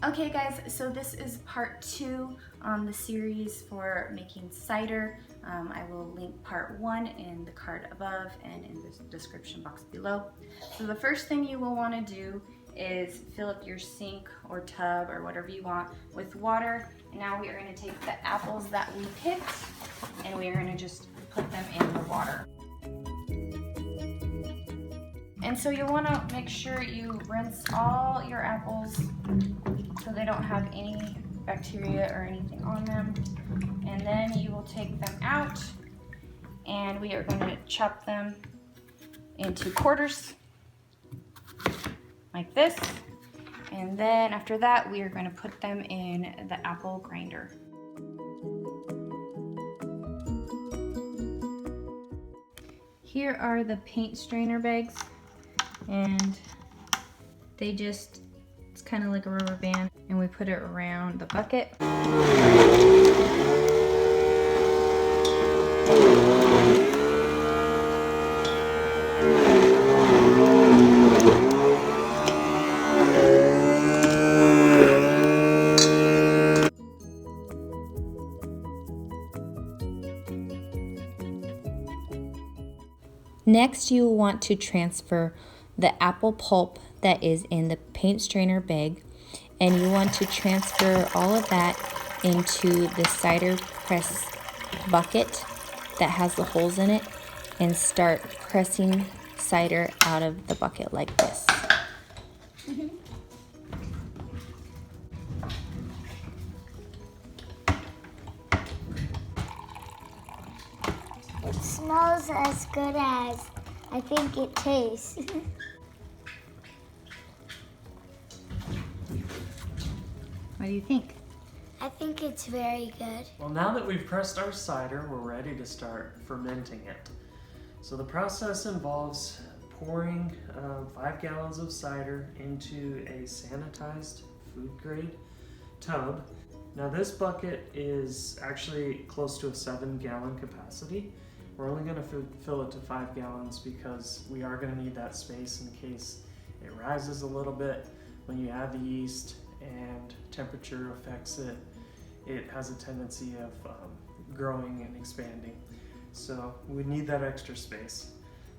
Okay guys, so this is part 2 on the series for making cider. I will link part 1 in the card above and in the description box below. So the first thing you will want to do is fill up your sink or tub or whatever you want with water. And now we are going to take the apples that we picked and we are going to just put them in the water. And so you'll want to make sure you rinse all your apples so they don't have any bacteria or anything on them. And then you will take them out and we are going to chop them into quarters like this. And then after that, we are going to put them in the apple grinder. Here are the paint strainer bags, and they just, it's kind of like a rubber band, and we put it around the bucket. Next, you will want to transfer the apple pulp that is in the paint strainer bag, and you want to transfer all of that into the cider press bucket that has the holes in it and start pressing cider out of the bucket like this. It smells as good as I think it tastes. What do you think? I think it's very good. Well, now that we've pressed our cider, we're ready to start fermenting it. So the process involves pouring 5 gallons of cider into a sanitized food grade tub. Now this bucket is actually close to a 7-gallon capacity. We're only going to fill it to 5 gallons because we are going to need that space in case it rises a little bit. When you add the yeast and temperature affects it, it has a tendency of growing and expanding. So we need that extra space.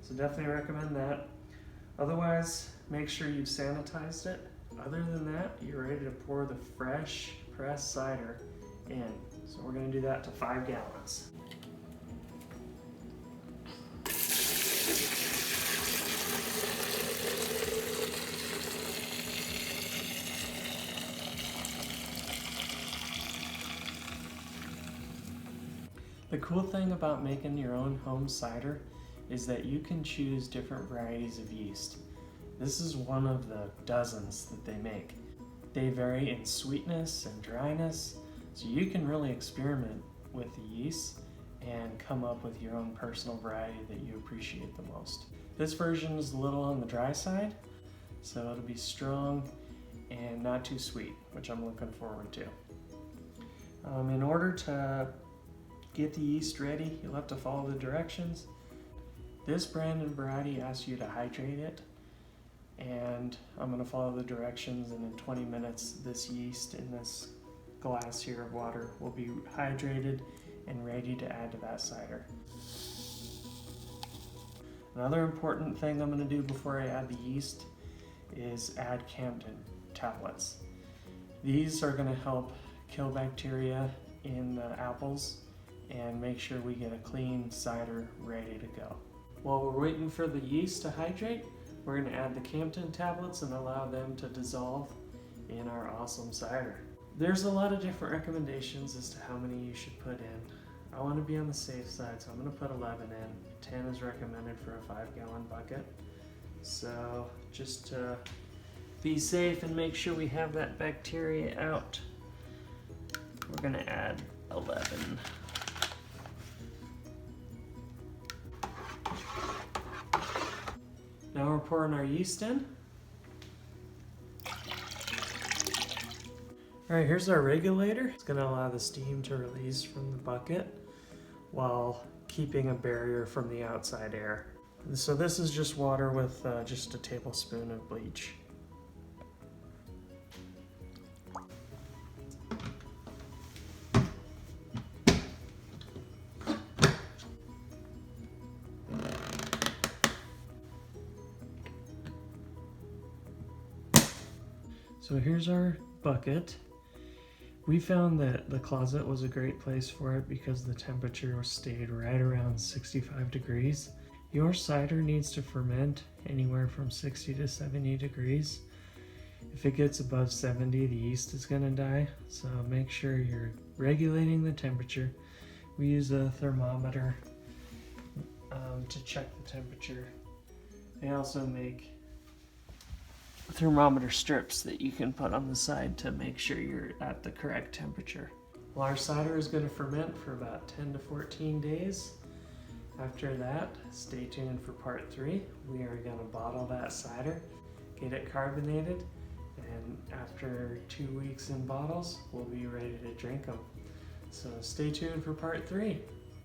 So definitely recommend that. Otherwise, make sure you've sanitized it. Other than that, you're ready to pour the fresh pressed cider in. So we're going to do that to 5 gallons. The cool thing about making your own home cider is that you can choose different varieties of yeast. This is one of the dozens that they make. They vary in sweetness and dryness, so you can really experiment with the yeast and come up with your own personal variety that you appreciate the most. This version is a little on the dry side, so it'll be strong and not too sweet, which I'm looking forward to. In order to get the yeast ready, you'll have to follow the directions. This brand and variety asks you to hydrate it, and I'm going to follow the directions, and in 20 minutes this yeast in this glass here of water will be hydrated and ready to add to that cider. Another important thing I'm going to do before I add the yeast is add Campden tablets. These are going to help kill bacteria in the apples and make sure we get a clean cider ready to go. While we're waiting for the yeast to hydrate, we're going to add the Campden tablets and allow them to dissolve in our awesome cider. There's a lot of different recommendations as to how many you should put in. I want to be on the safe side, so I'm going to put 11 in. 10 is recommended for a 5-gallon bucket. So just to be safe and make sure we have that bacteria out, we're going to add 11. Now we're pouring our yeast in. Alright, here's our regulator. It's going to allow the steam to release from the bucket while keeping a barrier from the outside air. And so this is just water with just a tablespoon of bleach. So here's our bucket. We found that the closet was a great place for it because the temperature stayed right around 65 degrees. Your cider needs to ferment anywhere from 60 to 70 degrees. If it gets above 70, the yeast is going to die, so make sure you're regulating the temperature. We use a thermometer to check the temperature. They also make thermometer strips that you can put on the side to make sure you're at the correct temperature. Well, our cider is going to ferment for about 10 to 14 days. After that, stay tuned for part 3. We are going to bottle that cider, get it carbonated, and after 2 weeks in bottles, we'll be ready to drink them. So stay tuned for part 3.